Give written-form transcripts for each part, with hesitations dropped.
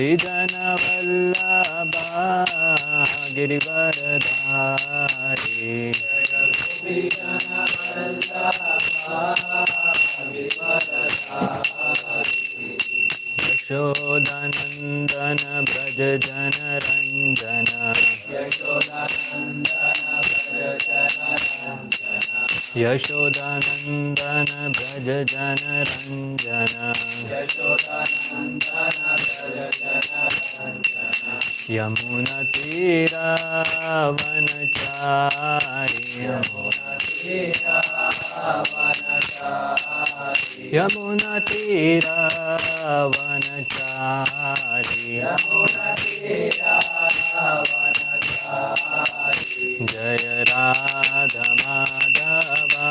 गोपीजन वल्लभा गिरिवरधारी यशोदानंदन ब्रज जन रंजन यशोदानंदन ब्रज जन रंजन यमुना तीरा वनचारी यमुना तीरा वनचारी जय राधा माधवा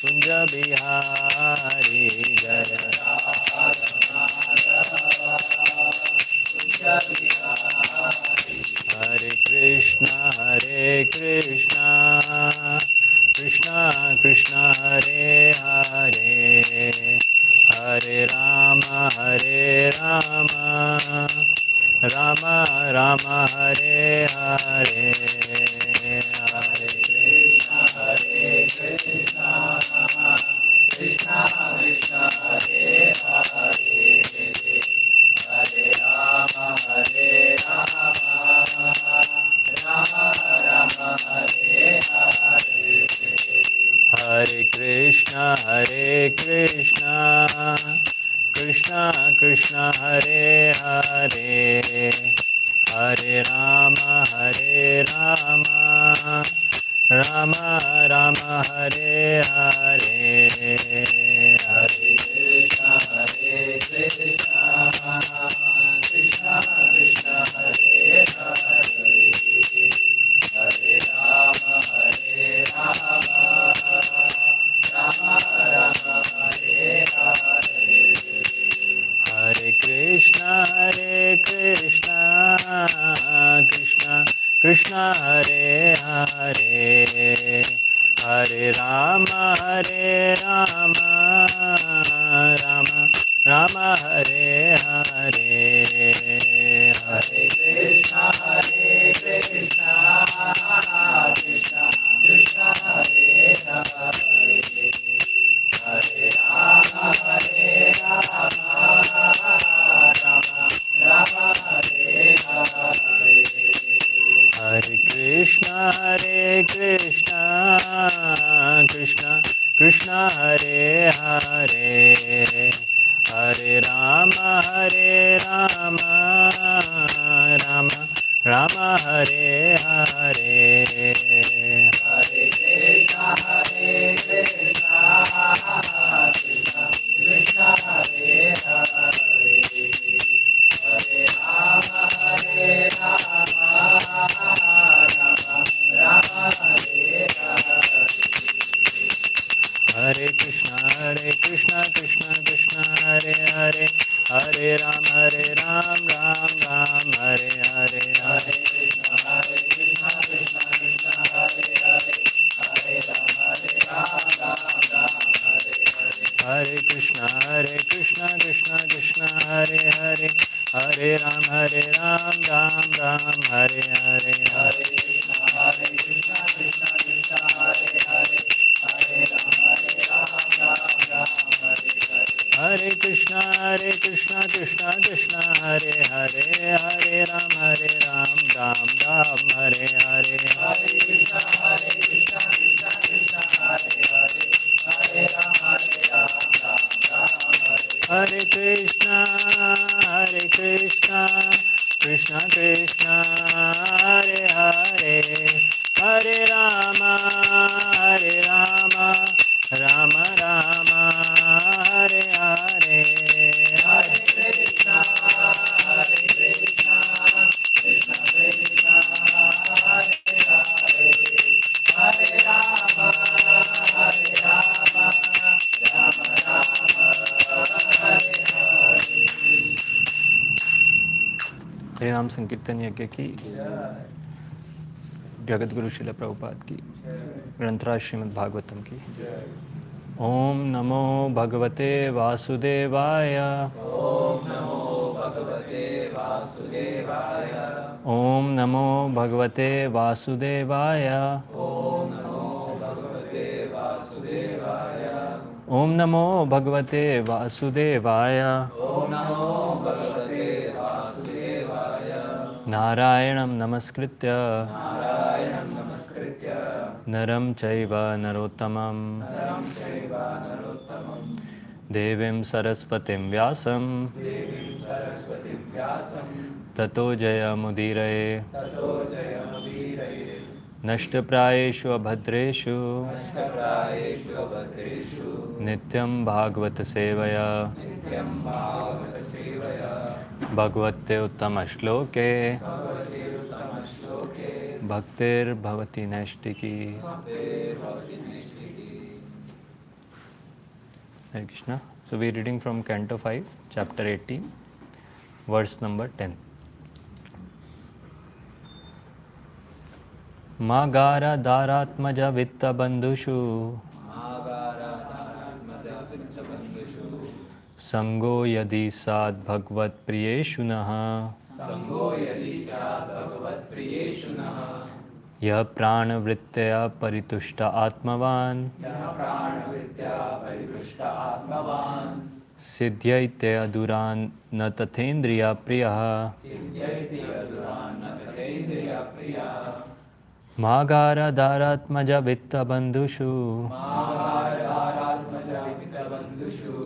कुंज बिहारी जय राधा माधवा कुंज बिहारी हरे कृष्णा कृष्णा कृष्णा हरे हरे हरे राम राम राम हरे हरे हरे कृष्णा कृष्णा कृष्णा कृष्णा हरे हरे हरे राम राम राम हरे हरे हरे कृष्णा कृष्णा कृष्णा हरे हरे हरे राम राम राम हरे हरे हरे कृष्णा कृष्णा कृष्णा कृष्णा हरे हरे हरे राम राम राम हरे हरे हरे कृष्णा कृष्णा कृष्णा हरे हरे हरे राम राम राम हरे हरे हरे कृष्णा कृष्णा कृष्णा कृष्णा हरे हरे हरे राम राम हरे हरे हरे कृष्णा कृष्णा कृष्णा हरे हरे हरे राम राम हरे हरे हरे कृष्णा कृष्णा कृष्णा कृष्णा हरे हरे हरे राम राम हरे हरे हरे कृष्णा कृष्णा कृष्णा हरे हरे हरे राम राम राम हरे हरे हरे कृष्णा कृष्णा कृष्णा हरे हरे हरे राम राम राम हरे हरे हरे कृष्णा कृष्णा कृष्णा हरे हरे हरे राम राम राम हरे हरे हरे कृष्णा कृष्णा कृष्णा हरे हरे हरे राम राम राम हरे हरे हरे कृष्णा कृष्णा कृष्णा हरे हरे हरे राम राम राम हरे हरे हरे कृष्णा कृष्णा कृष्णा हरे हरे हरे राम राम राम हरे कृष्णा कृष्णा कृष्णा हरे हरे हरे राम राम राम हरे हरे हरे कृष्णा कृष्णा कृष्णा कृष्णा हरे हरे हरे राम राम राम हरे हरे। हरिनाम संकीर्तन यज्ञ की जगत गुरु श्रील प्रभुपाद की ग्रंथराज श्रीमद् भागवतम की। ओम नमो भगवते वासुदेवाय। ओम नमो Bhagavate Vasudevaya. Om Namo Bhagavate Vasudevaya. Om Namo Bhagavate Vasudevaya. Om Namo Bhagavate Vasudevaya. Om Namo Bhagavate Vasudevaya. Narayanam Namaskritya Narayanam Namaskritya. Naram Chaiva Narottamam Naram Chaiva Narottamam. Devim Saraswatim Vyasam Devim Saraswatim Vyasam. Tato Jaya Mudiraye Tato Jayamudiraye. Nashtaprayeshu Abhadreshu Nashtaprayeshu Abhadreshu. Nityam Bhagavata Sevaya Nityam Bhagavata Sevaya. Bhagavate Uttama Shloke Bhagavate Uttama Shloke. Bhaktir Bhavati Nashtiki. Bhaktir Bhavati Naistiki. Hare Krishna. So we are reading from Canto 5, Chapter 18, verse number 10. Magara Dharatmaja Vitta Bandhushu Magara Dharatmaja Vitta Bandhushu. Sango Yadi Sad Bhagvat Priyeshunaha Sango Yadi Syat Bhagavat Priyeshunaha. Yah Prana Vrittaya Paritushta Atmavan Yah Prana Vidya Paritushta Atmavan. Siddhyaitya Duran Natathendriya Priyaha Siddhyaiti Aduran Natatendriya Priya. Magara Dharatmaja Vitta Bandhushu Magara Dharatmaja Vitta Bandhushu.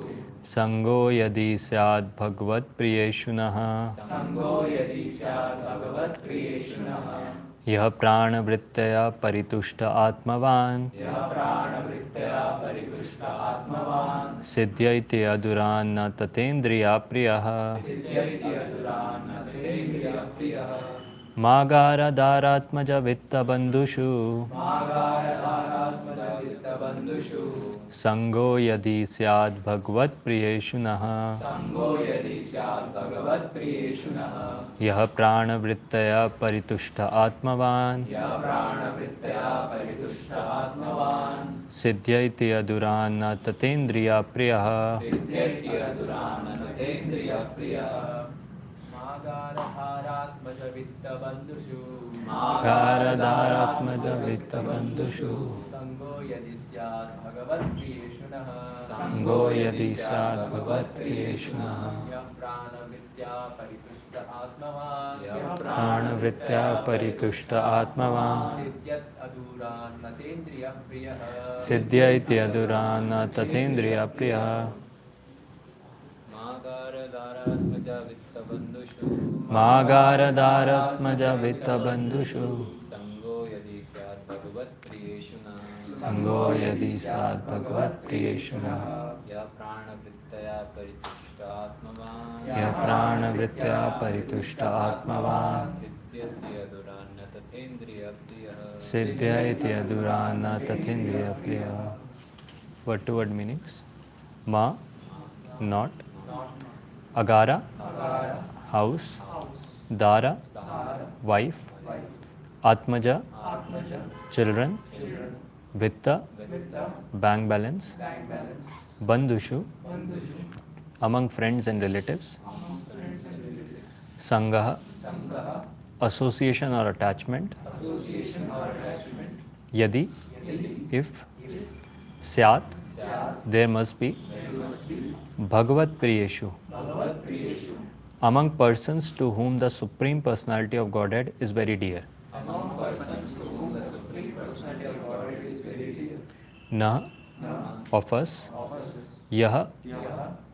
Sango Yadi Syad Bhagvat Priyeshunaha Sango Yadi Syat Bhagavat Priyeshunaha. Yah Prana Vrittaya Paritushta Atmavan Yah Prana Vrittaya Paritushta Atmavan. Siddhyaiti Aduran Natathendriya Priyaha Siddhyaiti Aduran Natatendriya Priya. Magara Dharatmaja Vitta Bandhushu Magara Dharatmaja Vitta Bandhushu. Sango Yadi Syad Bhagvat Priyeshunaha Sango Yadi Syat Bhagavat Priyeshunaha. Yah Prana Vrittaya Paritushta Atmavan Yah Prana Vrittaya Paritushta Atmavan. Siddhyaiti Aduran Natathendriya Priyaha Siddhyati Aduran Natatendriya Priya. Magara Dharatmaja Vitta Bandhushu. Magara Dharatmaja Vitta Bandhushu Sango Yadi Syat Bhagavat Priyeshunaha. Sango Yadi Syad Bhagvat Priyeshunaha Yah Prana Vidya Paritushta Atmavan. Yah Prana Vrittya Paritushta Atmavan Siddhyat Aduran Natendriya Priyaha. Siddhyaiti Aduran Natathendriya Priyaha Magara Dharatmaja Vitta Bandhushu. Magara Dharatmaja Vitta Bandhushu Sango Yadi Syat Bhagavat Priyeshunaha. Sango Yadi Syad Bhagvat Priyeshunaha Yah Prana Vrittaya Paritushta Atmavan. Yah Prana Vrittya Paritushta Atmavan Siddhyati Aduran Natatendriya Priyaha. Siddhyaiti Aduran Natathendriya Priyaha. Word to word meanings. Ma, not. Agara, house. Dara, wife. Atmaja, children. Vitta, bank balance. Bandhushu, among friends and relatives. Sangaha, association or attachment. Yadi, if. Syat, there must be. Bhagavat Priyeshu, among persons to whom the Supreme Personality of Godhead is very dear. Na, of us. Yah,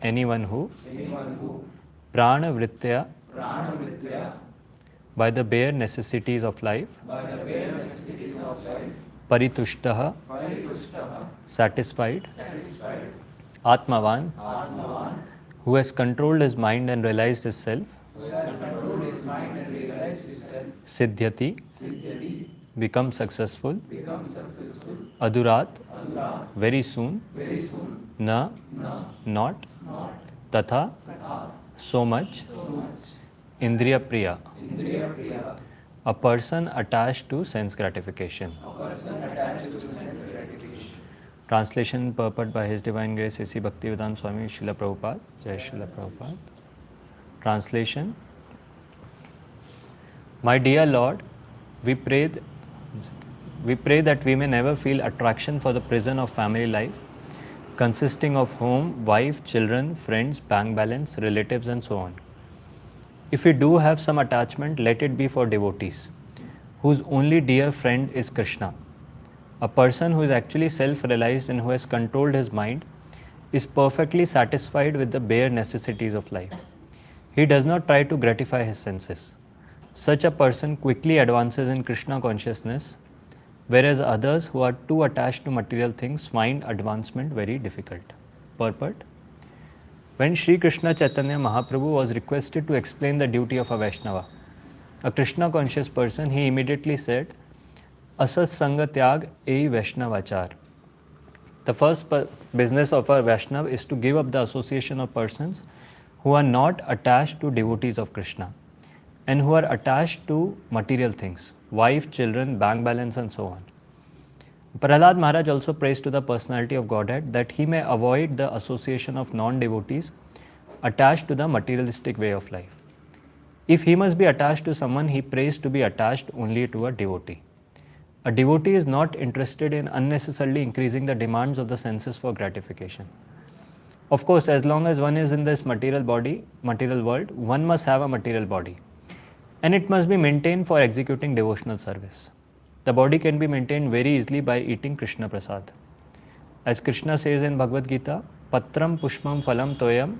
anyone who. Prana Vrittya, by the bare necessities of life. Paritushtaha, satisfied. Atmavan, who has controlled his mind and realized his self. Siddhyati, become successful. Adurat, very soon. Na, not. Tatha, so much. Indriya Priya, a person attached to sense gratification. Translation and purport by His Divine Grace A.C. Bhaktivedanta Swami Srila Prabhupada. Jai Srila Prabhupada. Translation. My dear Lord, we pray, we pray that we may never feel attraction for the prison of family life, consisting of home, wife, children, friends, bank balance, relatives, and so on. If we do have some attachment, let it be for devotees, whose only dear friend is Krishna. A person who is actually self-realized and who has controlled his mind is perfectly satisfied with the bare necessities of life. He does not try to gratify his senses. Such a person quickly advances in Krishna consciousness, whereas others who are too attached to material things find advancement very difficult. Purport. When Sri Krishna Chaitanya Mahaprabhu was requested to explain the duty of a Vaishnava, a Krishna conscious person, he immediately said, Asat Sanga Tyag Ei Vaishnavachar. The first business of a Vaishnav is to give up the association of persons who are not attached to devotees of Krishna and who are attached to material things, wife, children, bank balance, and so on. Prahlad Maharaj also prays to the personality of Godhead that he may avoid the association of non-devotees attached to the materialistic way of life. If he must be attached to someone, he prays to be attached only to a devotee. A devotee is not interested in unnecessarily increasing the demands of the senses for gratification. Of course, as long as one is in this material world, one must have a material body. And it must be maintained for executing devotional service. The body can be maintained very easily by eating Krishna Prasad. As Krishna says in Bhagavad Gita, Patram Pushpam Phalam Toyam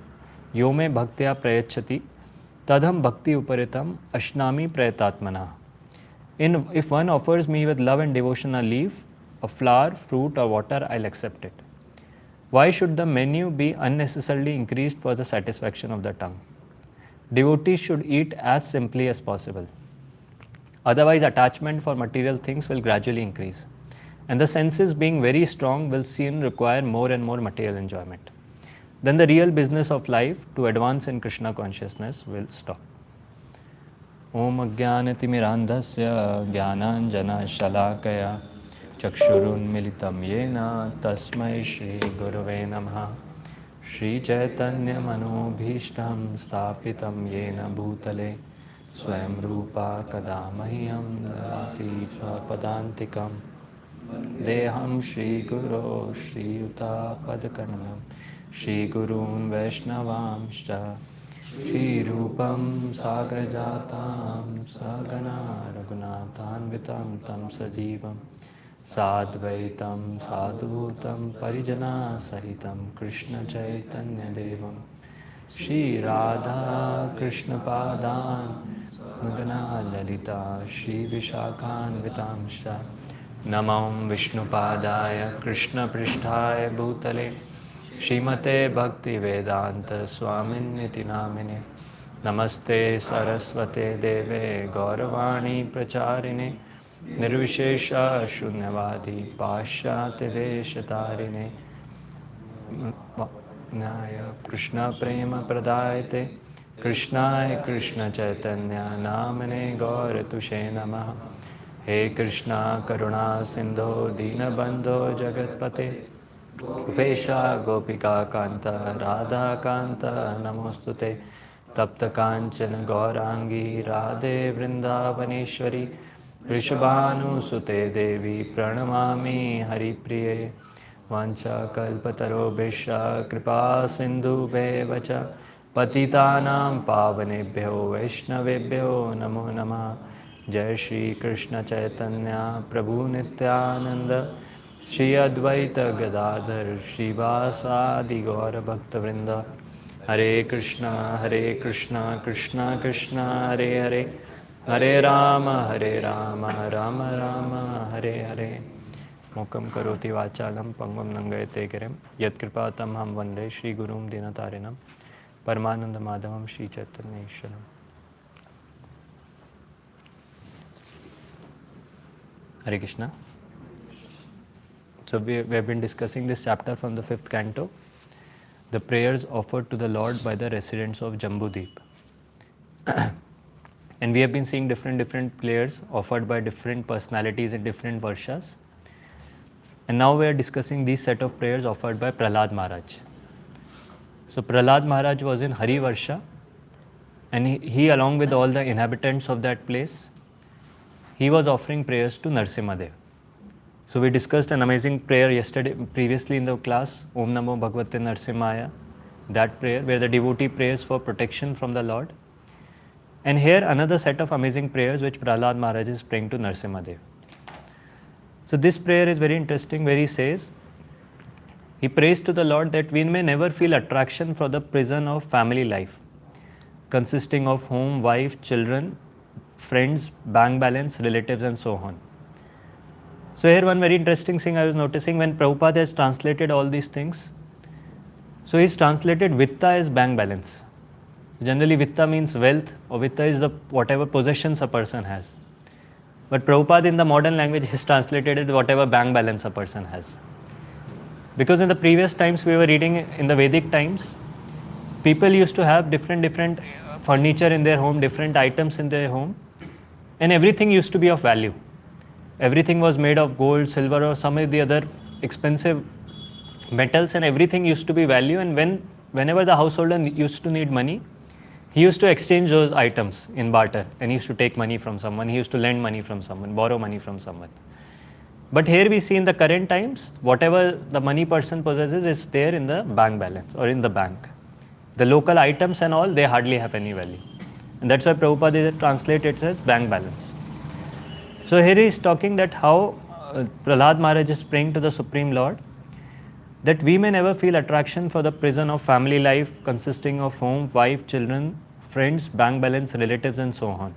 Yome Bhaktya Prayachati Tadham Bhakti Uparitam Ashnami Prayatatmana. If one offers me with love and devotion a leaf, a flower, fruit or water, I'll accept it. Why should the menu be unnecessarily increased for the satisfaction of the tongue? Devotees should eat as simply as possible. Otherwise, attachment for material things will gradually increase. And the senses being very strong will soon require more and more material enjoyment. Then the real business of life to advance in Krishna consciousness will stop. Om Ajnanatimirandhasya Jnananjana Shalakaya Chakshurun Militam Yena Tasmai Shri Gurave Namaha Shri Chaitanya Manobhishtam Stapitam Yena Bhutale Swayam Rupa Kadamahyam Dati Swapadantikam Deham Shri Guru Shri Yuta Padkanam Shri Gurun Vaishnavamscha Shri Rupam Sagrajatam Sagana Raghunathanvitam Tam Sajivam Sadvaitam Sadhutam Parijana Sahitam Krishna Chaitanya Devam Shri Radha Krishna Padan Nagana Lalita Shri Vishakhan Vitamsha Namam Vishnu Padaya Krishna Pristhaya Bhutale Shrimate Bhakti Vedanta Swaminiti Namine Namaste Saraswate Deve Gauravani Pracharine Nirvishesha Shunyavadi Pashyate Deshatarine Naya Krishna Prema Pradayate Krishnaya Krishna Chaitanya Namane Gaura Tushe Namaha He Krishna Karuna Sindho Dinabandho Jagatpate Upesha Gopika Kanta Radha Kanta Namostute Tapta Kanchana Gaurangi Radhe Vrindavaneshwari Rishabhanu Sute Devi Pranamami Hari Priye Vancha Kalpataro Besha Kripa Sindhu Bevacha Patitanam Pavanebhyo Vaishnavebhyo Namo Namah Jai Shri Krishna Chaitanya Prabhu Nityananda Shri Advaita Gadadhar Srivasadi Gaura Bhakta Vrinda Hare Krishna Krishna Krishna Hare Hare Hare Rama Rama Rama Hare Hare Mukam Karoti Vachalam Pangam Nangayate Girim Yat Kripatam Ham Vande Shri Gurum Dinatarinam Paramananda Madhavam Shri Chaitanya Ishwaram. Hare Krishna. So we have been discussing this chapter from the 5th canto, the prayers offered to the Lord by the residents of Jambudip. And we have been seeing different prayers offered by different personalities in different varshas. And now we are discussing these set of prayers offered by Prahlad Maharaj. So Prahlad Maharaj was in Hari Varsha And he along with all the inhabitants of that place, he was offering prayers to Narsimhadev. So we discussed an amazing prayer previously in the class, Om Namo Bhagavate Narsimhaya, that prayer where the devotee prays for protection from the Lord. And here another set of amazing prayers which Prahlad Maharaj is praying to Narsimhadev. So this prayer is very interesting where he says, he prays to the Lord that we may never feel attraction for the prison of family life, consisting of home, wife, children, friends, bank balance, relatives and so on. So here one very interesting thing I was noticing when Prabhupada has translated all these things. So he's translated Vitta as bank balance. Generally Vitta means wealth, or Vitta is the whatever possessions a person has. But Prabhupada in the modern language has translated it whatever bank balance a person has. Because in the previous times we were reading in the Vedic times, people used to have different furniture in their home, different items in their home, and everything used to be of value. Everything was made of gold, silver or some of the other expensive metals, and everything used to be value. And whenever the householder used to need money, he used to exchange those items in barter, and he used to take money from someone, he used to lend money from someone, borrow money from someone. But here we see in the current times, whatever the money person possesses is there in the bank balance or in the bank. The local items and all, they hardly have any value. And that's why Prabhupada translated it as bank balance. So here he is talking that how Prahlad Maharaj is praying to the Supreme Lord that we may never feel attraction for the prison of family life consisting of home, wife, children, friends, bank balance, relatives and so on.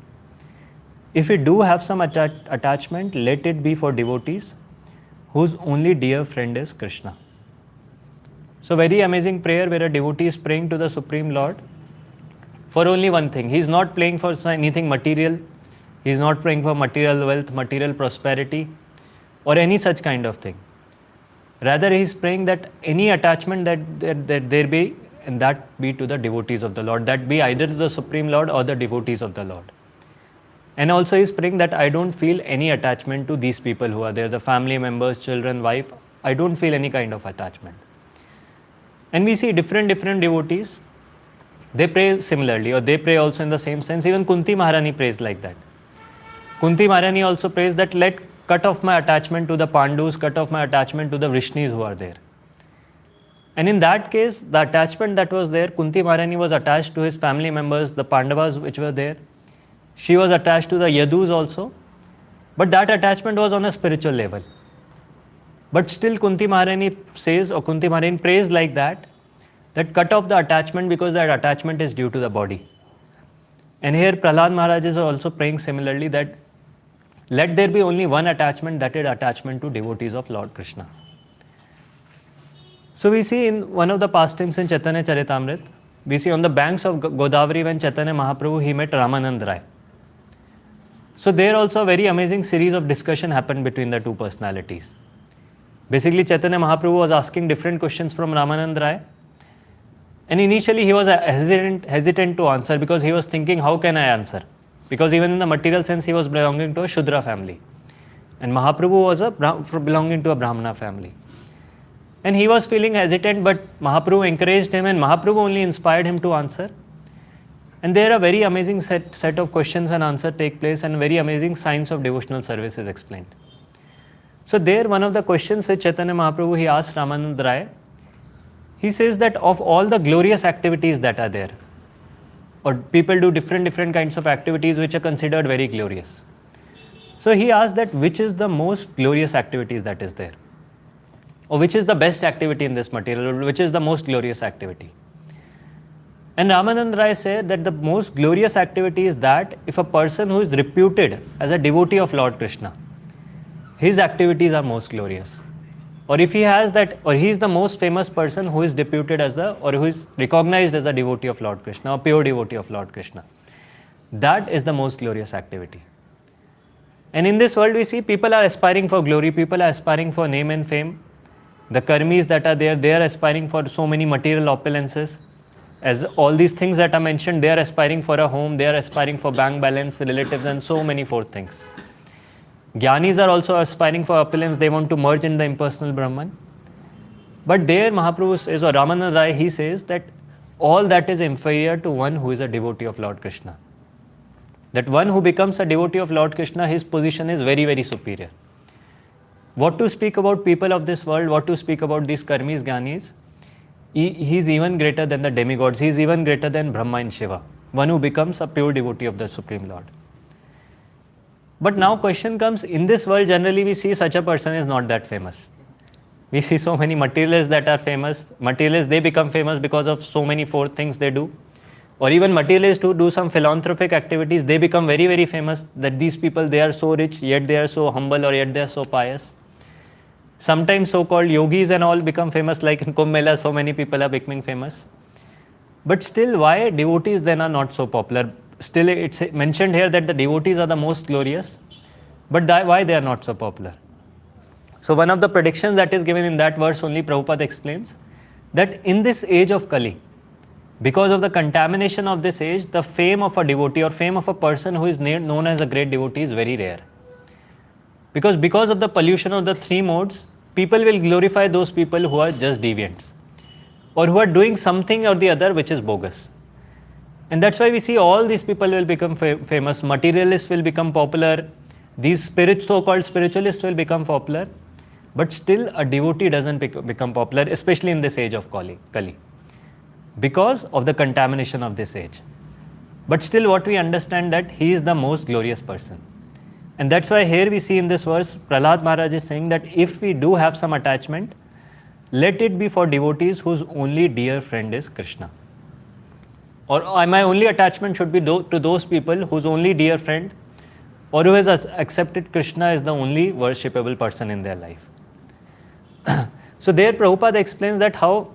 If we do have some attachment, let it be for devotees whose only dear friend is Krishna. So very amazing prayer where a devotee is praying to the Supreme Lord for only one thing. He is not praying for anything material. He is not praying for material wealth, material prosperity or any such kind of thing. Rather, he is praying that any attachment that there be, and that be to the devotees of the Lord, that be either to the Supreme Lord or the devotees of the Lord. And also he is praying that I don't feel any attachment to these people who are there, the family members, children, wife. I don't feel any kind of attachment. And we see different devotees, they pray similarly, or they pray also in the same sense. Even Kunti Maharani prays like that. Kunti Maharani also prays that let cut off my attachment to the Pandus, cut off my attachment to the Vrishnis who are there. And in that case, the attachment that was there, Kunti Maharani was attached to his family members, the Pandavas which were there. She was attached to the Yadus also. But that attachment was on a spiritual level. But still Kunti Maharani says, or Kunti Maharani prays like that cut off the attachment because that attachment is due to the body. And here Prahlad Maharaj is also praying similarly that let there be only one attachment, that is attachment to devotees of Lord Krishna. So we see in one of the pastimes in Chaitanya Charitamrita, we see on the banks of Godavari when Chaitanya Mahaprabhu, he met Ramanand Rai. So there also a very amazing series of discussion happened between the two personalities. Basically Chaitanya Mahaprabhu was asking different questions from Ramanand Rai. And initially he was hesitant to answer because he was thinking, how can I answer? Because even in the material sense, he was belonging to a Shudra family. And Mahaprabhu was belonging to a Brahmana family. And he was feeling hesitant, but Mahaprabhu encouraged him and Mahaprabhu only inspired him to answer. And there are very amazing set of questions and answers take place and very amazing science of devotional service is explained. So there one of the questions which Chaitanya Mahaprabhu, he asked Ramanand Rai, he says that of all the glorious activities that are there, or people do different kinds of activities which are considered very glorious. So he asked that which is the most glorious activities that is there? Or which is the best activity in this material, or which is the most glorious activity? And Ramanand Rai said that the most glorious activity is that if a person who is reputed as a devotee of Lord Krishna, his activities are most glorious. Or if he has that, or he is the most famous person who is deputed as or who is recognized as a devotee of Lord Krishna, a pure devotee of Lord Krishna. That is the most glorious activity. And in this world we see people are aspiring for glory, people are aspiring for name and fame. The karmis that are there, they are aspiring for so many material opulences. As all these things that are mentioned, they are aspiring for a home, they are aspiring for bank balance, relatives and so many fourth things. Jnanis are also aspiring for opulence, they want to merge in the impersonal Brahman. But there Mahaprabhu says, or Ramanand Rai, he says that all that is inferior to one who is a devotee of Lord Krishna. That one who becomes a devotee of Lord Krishna, his position is very, very superior. What to speak about people of this world, what to speak about these karmis, jnanis, he is even greater than the demigods, he is even greater than Brahma and Shiva, one who becomes a pure devotee of the Supreme Lord. But now question comes, in this world generally we see such a person is not that famous. We see so many materialists that are famous. Materialists, they become famous because of so many four things they do. Or even materialists who do some philanthropic activities, they become very, very famous, that these people, they are so rich, yet they are so humble, or yet they are so pious. Sometimes so-called yogis and all become famous, like in Kumbh Mela, so many people are becoming famous. But still, why devotees then are not so popular? Still, it's mentioned here that the devotees are the most glorious, but why they are not so popular? So one of the predictions that is given in that verse only, Prabhupada explains that in this age of Kali, because of the contamination of this age, the fame of a devotee or fame of a person who is known as a great devotee is very rare. Because of the pollution of the three modes, people will glorify those people who are just deviants or who are doing something or the other which is bogus. And that's why we see all these people will become famous. Materialists will become popular. These so-called spiritualists will become popular. But still a devotee doesn't become popular, especially in this age of Kali, because of the contamination of this age. But still what we understand that he is the most glorious person. And that's why here we see in this verse, Prahlad Maharaj is saying that if we do have some attachment, let it be for devotees whose only dear friend is Krishna. Or my only attachment should be to those people whose only dear friend or who has accepted Krishna is the only worshipable person in their life. So there Prabhupada explains that how,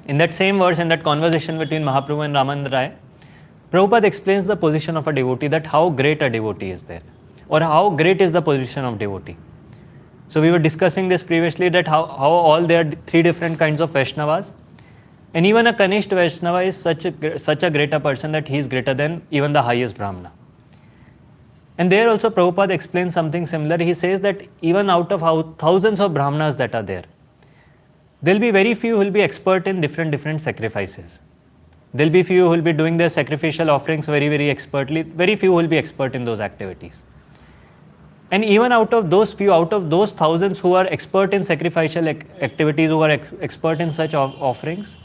in that same verse, in that conversation between Mahaprabhu and Ramananda Rai, Prabhupada explains the position of a devotee, that how great a devotee is there, or how great is the position of devotee. So we were discussing this previously, that how all there are three different kinds of Vaishnavas, and even a Kanishta Vaishnava is such a greater person that he is greater than even the highest Brahmana. And there also Prabhupada explains something similar. He says that even out of thousands of Brahmanas that are there will be very few who will be expert in different sacrifices. There will be few who will be doing their sacrificial offerings very, very expertly. Very few will be expert in those activities. And even out of those few, out of those thousands who are expert in sacrificial activities, who are expert in such offerings,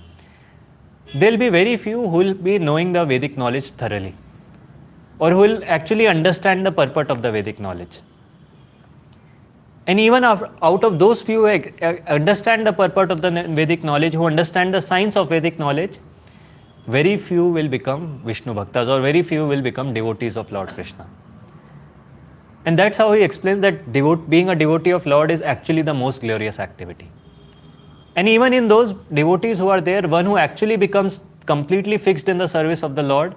there will be very few who will be knowing the Vedic knowledge thoroughly, or who will actually understand the purport of the Vedic knowledge. And even out of those few who understand the purport of the Vedic knowledge, who understand the science of Vedic knowledge, very few will become Vishnu Bhaktas, or very few will become devotees of Lord Krishna. And that's how he explains that being a devotee of Lord is actually the most glorious activity. And even in those devotees who are there, one who actually becomes completely fixed in the service of the Lord,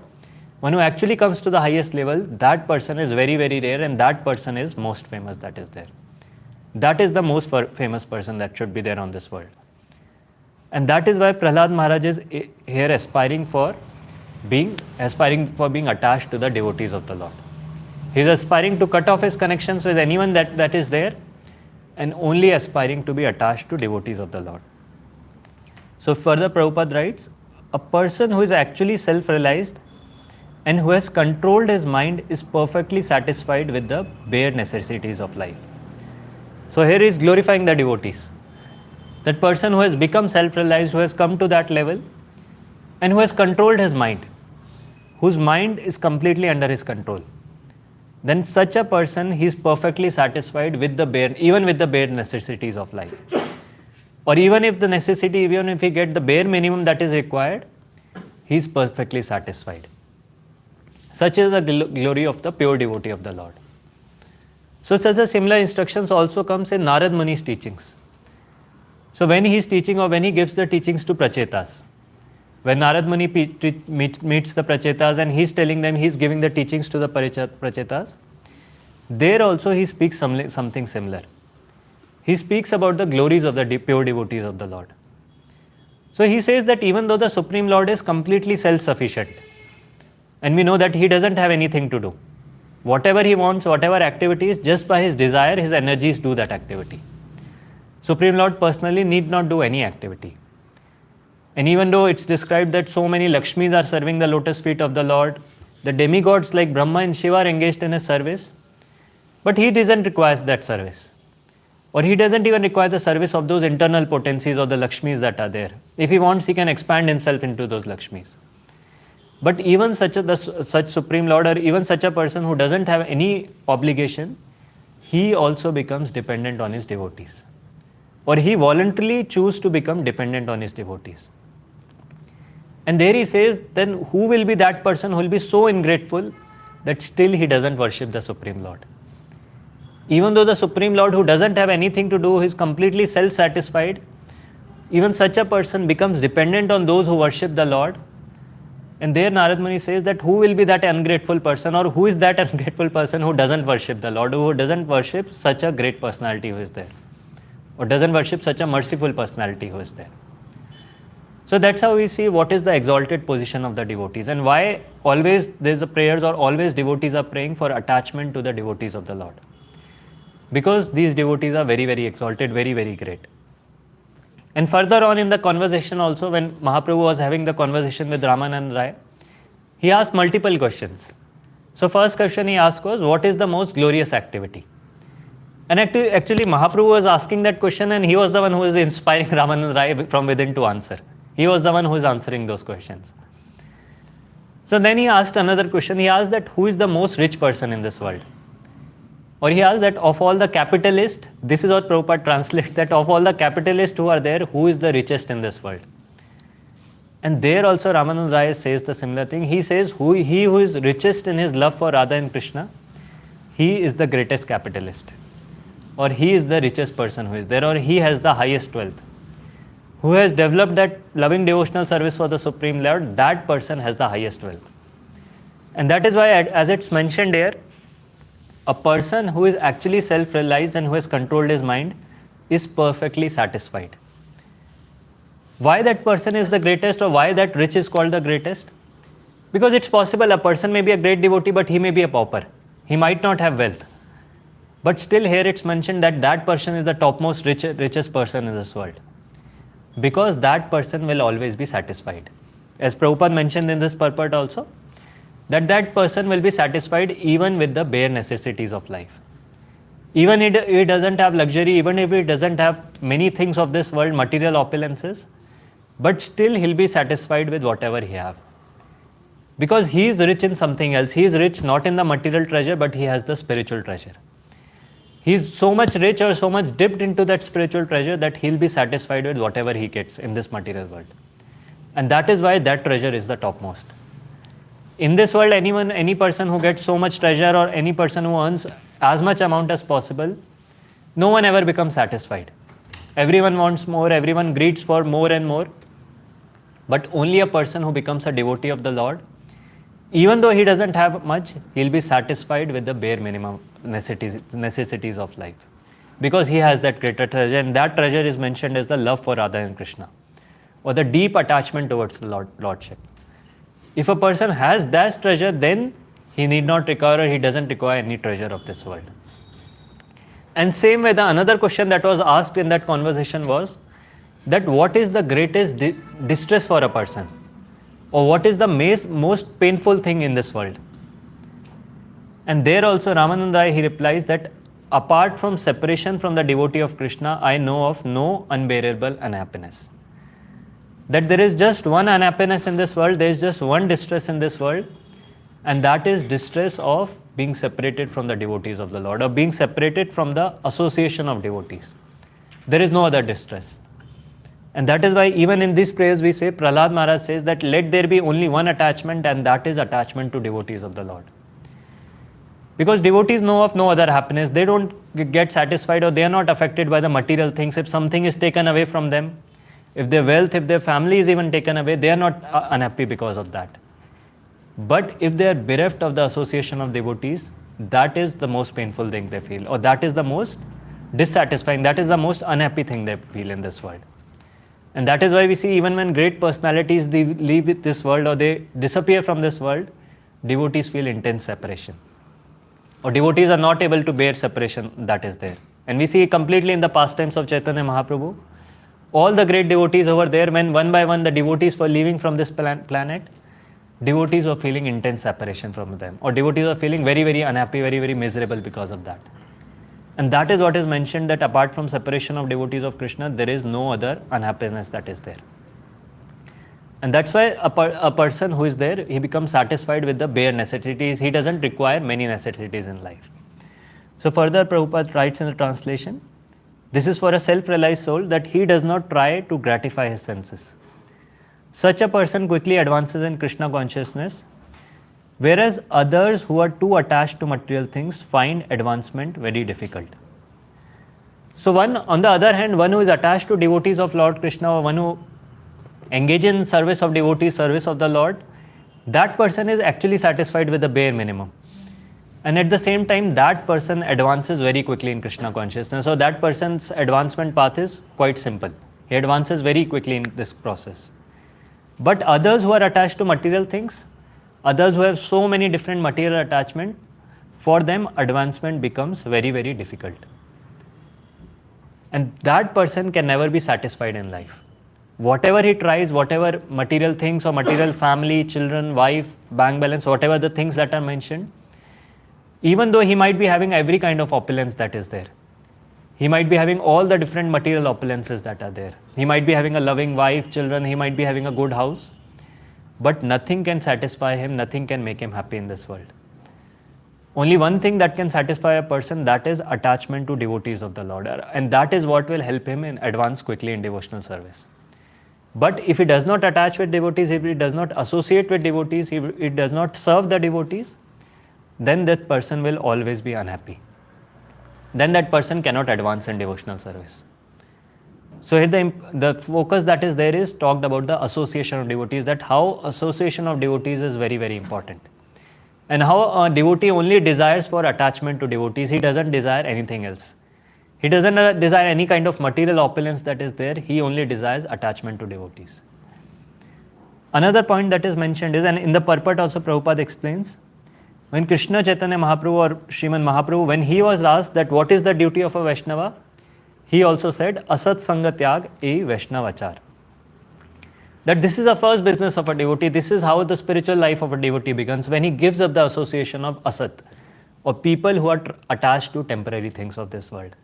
one who actually comes to the highest level, that person is very, very rare, and that person is most famous that is there. That is the most famous person that should be there on this world. And that is why Prahlad Maharaj is here aspiring for being attached to the devotees of the Lord. He is aspiring to cut off his connections with anyone that is there, and only aspiring to be attached to devotees of the Lord. So further Prabhupada writes, a person who is actually self-realized and who has controlled his mind is perfectly satisfied with the bare necessities of life. So here he is glorifying the devotees. That person who has become self-realized, who has come to that level, and who has controlled his mind, whose mind is completely under his control, then such a person, he is perfectly satisfied with even with the bare necessities of life. Or even if he get the bare minimum that is required, he is perfectly satisfied. Such is the glory of the pure devotee of the Lord. So such a similar instructions also comes in Narad Muni's teachings. So when he is teaching, or when he gives the teachings to Prachetas, when Narad Muni meets the Prachetas and he is telling them, he is giving the teachings to the Prachetas, there also he speaks something similar. He speaks about the glories of the pure devotees of the Lord. So he says that even though the Supreme Lord is completely self-sufficient, and we know that he doesn't have anything to do, whatever he wants, whatever activities, just by his desire, his energies do that activity. Supreme Lord personally need not do any activity. And even though it's described that so many Lakshmis are serving the lotus feet of the Lord, the demigods like Brahma and Shiva are engaged in his service, but he doesn't require that service. Or he doesn't even require the service of those internal potencies or the Lakshmis that are there. If he wants, he can expand himself into those Lakshmis. But even such Supreme Lord, or even such a person who doesn't have any obligation, he also becomes dependent on his devotees. Or he voluntarily chooses to become dependent on his devotees. And there he says, then who will be that person who will be so ungrateful that still he doesn't worship the Supreme Lord? Even though the Supreme Lord, who doesn't have anything to do, is completely self-satisfied, even such a person becomes dependent on those who worship the Lord. And there Narad Muni says that who will be that ungrateful person, or who is that ungrateful person who doesn't worship the Lord, who doesn't worship such a great personality who is there, or doesn't worship such a merciful personality who is there. So that's how we see what is the exalted position of the devotees, and why always there's a prayers, or always devotees are praying for attachment to the devotees of the Lord. Because these devotees are very, very exalted, very, very great. And further on in the conversation also, when Mahaprabhu was having the conversation with Ramanand Rai, he asked multiple questions. So first question he asked was, what is the most glorious activity? And actually Mahaprabhu was asking that question, and he was the one who was inspiring Ramanand Rai from within to answer. He was the one who is answering those questions. So then he asked another question. He asked that who is the most rich person in this world? Or he asked that of all the capitalists, this is what Prabhupada translates, that of all the capitalists who are there, who is the richest in this world? And there also Ramanand Rai says the similar thing. He says, he who is richest in his love for Radha and Krishna, he is the greatest capitalist. Or he is the richest person who is there, or he has the highest wealth. Who has developed that loving devotional service for the Supreme Lord, that person has the highest wealth. And that is why, as it's mentioned here, a person who is actually self-realized and who has controlled his mind is perfectly satisfied. Why that person is the greatest, or why that rich is called the greatest? Because it's possible a person may be a great devotee, but he may be a pauper. He might not have wealth. But still here it's mentioned that that person is the topmost richest person in this world. Because that person will always be satisfied. As Prabhupada mentioned in this purport also, that person will be satisfied even with the bare necessities of life. Even if he doesn't have luxury, even if he doesn't have many things of this world, material opulences, but still he'll be satisfied with whatever he have. Because he is rich in something else. He is rich not in the material treasure, but he has the spiritual treasure. He is so much rich or so much dipped into that spiritual treasure that he'll be satisfied with whatever he gets in this material world. And that is why that treasure is the topmost. In this world, any person who gets so much treasure, or any person who earns as much amount as possible, no one ever becomes satisfied. Everyone wants more, everyone greeds for more and more. But only a person who becomes a devotee of the Lord, even though he doesn't have much, he'll be satisfied with the bare minimum necessities of life. Because he has that greater treasure, and that treasure is mentioned as the love for Radha and Krishna, or the deep attachment towards the Lordship. If a person has that treasure, then he need not require, or he doesn't require any treasure of this world. And same way, the another question that was asked in that conversation was that what is the greatest distress for a person? Or what is the most painful thing in this world? And there also Ramanand Rai, he replies that apart from separation from the devotee of Krishna, I know of no unbearable unhappiness. That there is just one unhappiness in this world, there is just one distress in this world, and that is distress of being separated from the devotees of the Lord, or being separated from the association of devotees. There is no other distress. And that is why even in these prayers we say, Prahlad Maharaj says that let there be only one attachment, and that is attachment to devotees of the Lord. Because devotees know of no other happiness. They don't get satisfied, or they are not affected by the material things. If something is taken away from them, if their wealth, if their family is even taken away, they are not unhappy because of that. But if they are bereft of the association of devotees, that is the most painful thing they feel, or that is the most dissatisfying, that is the most unhappy thing they feel in this world. And that is why we see even when great personalities they leave this world, or they disappear from this world, devotees feel intense separation. Or devotees are not able to bear separation that is there. And we see completely in the pastimes of Chaitanya Mahaprabhu, All the great devotees over there, when one by one the devotees were leaving from this planet, devotees were feeling intense separation from them, or devotees were feeling very, very unhappy, very, very miserable because of that. And that is what is mentioned, that apart from separation of devotees of Krishna, there is no other unhappiness that is there. And that's why a person who is there, he becomes satisfied with the bare necessities. He doesn't require many necessities in life. So further, Prabhupada writes in the translation, this is for a self-realized soul, that he does not try to gratify his senses. Such a person quickly advances in Krishna consciousness, whereas others who are too attached to material things find advancement very difficult. So on the other hand, one who is attached to devotees of Lord Krishna, or one who engages in service of devotees, service of the Lord, that person is actually satisfied with the bare minimum. And at the same time, that person advances very quickly in Krishna consciousness. So that person's advancement path is quite simple. He advances very quickly in this process. But others who are attached to material things, others who have so many different material attachment, for them advancement becomes very, very difficult. And that person can never be satisfied in life. Whatever he tries, whatever material things or material family, children, wife, bank balance, whatever the things that are mentioned, even though he might be having every kind of opulence that is there, he might be having all the different material opulences that are there, he might be having a loving wife, children, he might be having a good house, but nothing can satisfy him, nothing can make him happy in this world. Only one thing that can satisfy a person, that is attachment to devotees of the Lord, and that is what will help him in advance quickly in devotional service. But if he does not attach with devotees, if he does not associate with devotees, if he does not serve the devotees, then that person will always be unhappy. Then that person cannot advance in devotional service. So here the focus that is there is talked about the association of devotees, that how association of devotees is very, very important. And how a devotee only desires for attachment to devotees, he doesn't desire anything else. He doesn't desire any kind of material opulence that is there, he only desires attachment to devotees. Another point that is mentioned is, and in the purport also Prabhupada explains, when Krishna Chaitanya Mahaprabhu or Sriman Mahaprabhu, when he was asked that what is the duty of a Vaishnava, he also said, Asat Sanga Tyag e Vaishnavachar. That this is the first business of a devotee, this is how the spiritual life of a devotee begins, when he gives up the association of Asat, or people who are attached to temporary things of this world.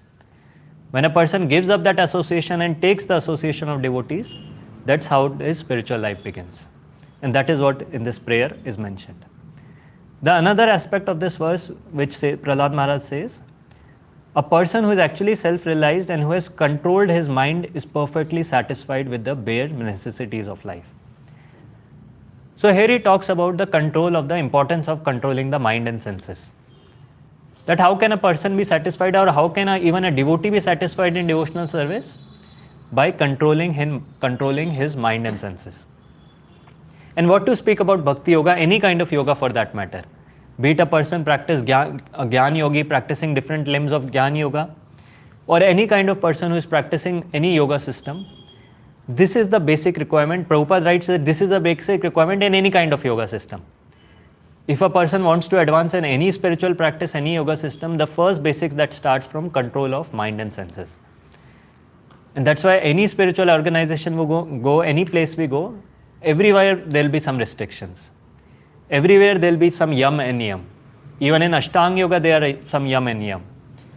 When a person gives up that association and takes the association of devotees, that's how his spiritual life begins. And that is what in this prayer is mentioned. The another aspect of this verse, which Prahlad Maharaj says, a person who is actually self-realized and who has controlled his mind is perfectly satisfied with the bare necessities of life. So here he talks about the control of the importance of controlling the mind and senses. That how can a person be satisfied, or how can even a devotee be satisfied in devotional service? By controlling his mind and senses. And what to speak about bhakti yoga, any kind of yoga for that matter. Be it a person a Gyan yogi practicing different limbs of Gyan yoga, or any kind of person who is practicing any yoga system. This is the basic requirement. Prabhupada writes that this is a basic requirement in any kind of yoga system. If a person wants to advance in any spiritual practice, any yoga system, the first basics that starts from control of mind and senses. And that's why any spiritual organization will go any place we go, everywhere there will be some restrictions. Everywhere there will be some yam and niyam. Even in Ashtanga Yoga there are some yam and niyam.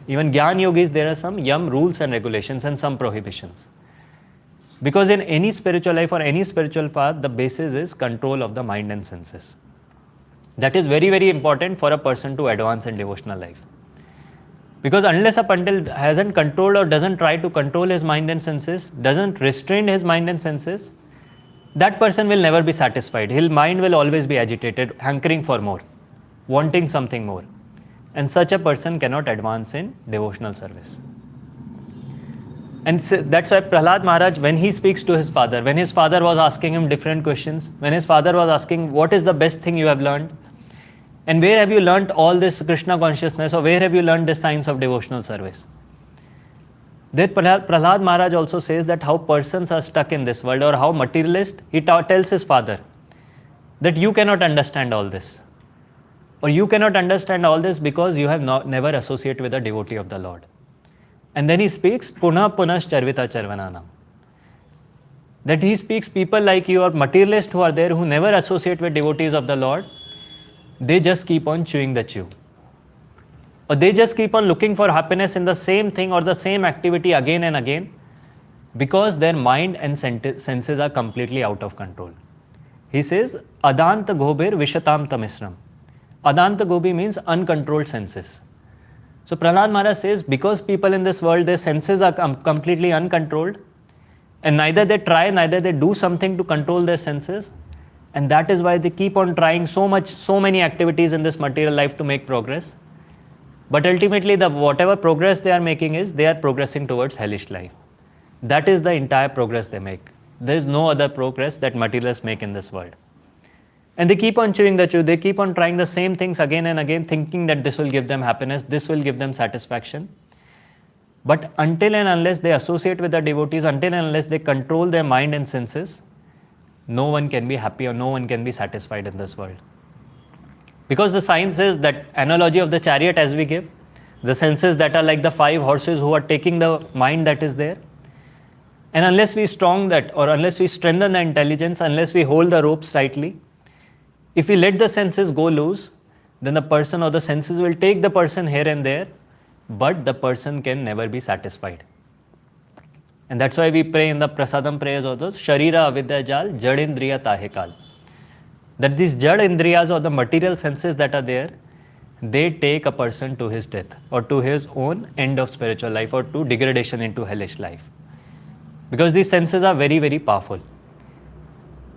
Even Gyan Yogis there are some yam rules and regulations and some prohibitions. Because in any spiritual life or any spiritual path, the basis is control of the mind and senses. That is very, very important for a person to advance in devotional life. Because unless a pandit hasn't controlled or doesn't try to control his mind and senses, doesn't restrain his mind and senses, that person will never be satisfied. His mind will always be agitated, hankering for more, wanting something more. And such a person cannot advance in devotional service. And that's why Prahlad Maharaj, when he speaks to his father, when his father was asking him different questions, when his father was asking, what is the best thing you have learned? And where have you learnt all this Krishna consciousness, or where have you learned the science of devotional service? Then Prahlad Maharaj also says that how persons are stuck in this world, or how materialist, he tells his father that you cannot understand all this. Or you cannot understand all this because you have never associated with a devotee of the Lord. And then he speaks, Punah Punash Charvita Charvananam. That he speaks people like you or materialists who are there who never associate with devotees of the Lord, they just keep on chewing the chew. Or they just keep on looking for happiness in the same thing or the same activity again and again because their mind and senses are completely out of control. He says, Adanta Gobir Vishatam Tamisram. Adanta Gobi means uncontrolled senses. So Prahlad Maharaj says, because people in this world, their senses are completely uncontrolled, and neither they try, neither they do something to control their senses, and that is why they keep on trying so many activities in this material life to make progress. But ultimately, whatever progress they are making is, they are progressing towards hellish life. That is the entire progress they make. There is no other progress that materialists make in this world. And they keep on chewing the chew, they keep on trying the same things again and again, thinking that this will give them happiness, this will give them satisfaction. But until and unless they associate with the devotees, until and unless they control their mind and senses, no one can be happy or no one can be satisfied in this world. Because the science is that analogy of the chariot as we give, the senses that are like the 5 horses who are taking the mind that is there. And unless we strong that, or unless we strengthen the intelligence, unless we hold the ropes tightly, if we let the senses go loose, then the person or the senses will take the person here and there, but the person can never be satisfied. And that's why we pray in the Prasadam prayers also, Sharira Avidya Jal, Jad Indriya Tahekal. That these Jad Indriyas or the material senses that are there, they take a person to his death or to his own end of spiritual life or to degradation into hellish life. Because these senses are very, very powerful.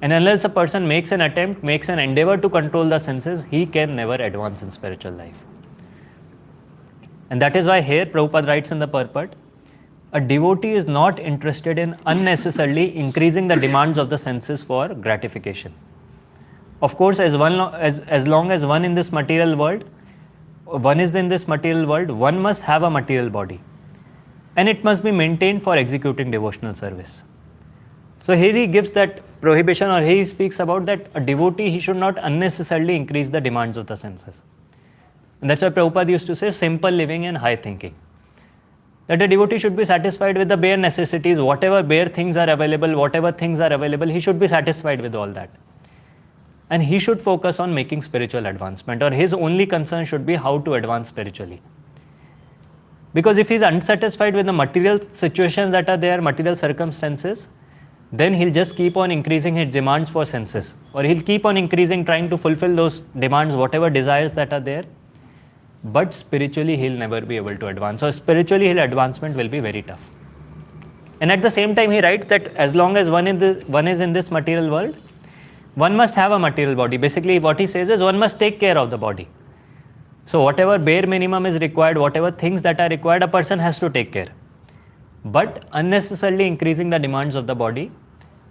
And unless a person makes an attempt, makes an endeavor to control the senses, he can never advance in spiritual life. And that is why here Prabhupada writes in the purport, a devotee is not interested in unnecessarily increasing the demands of the senses for gratification. Of course, as long as one in this material world, one is in this material world, one must have a material body. And it must be maintained for executing devotional service. So here he gives that prohibition, or he speaks about that a devotee, he should not unnecessarily increase the demands of the senses. And that's why Prabhupada used to say simple living and high thinking. That a devotee should be satisfied with the bare necessities, whatever bare things are available, he should be satisfied with all that. And he should focus on making spiritual advancement, or his only concern should be how to advance spiritually. Because if he is unsatisfied with the material situations that are there, material circumstances, then he'll just keep on increasing his demands for senses, or he'll keep on increasing, trying to fulfill those demands, whatever desires that are there. But spiritually, he'll never be able to advance. So spiritually, his advancement will be very tough. And at the same time, he writes that as long as one is in this material world, one must have a material body. Basically, what he says is one must take care of the body. So whatever bare minimum is required, whatever things that are required, a person has to take care. But unnecessarily increasing the demands of the body,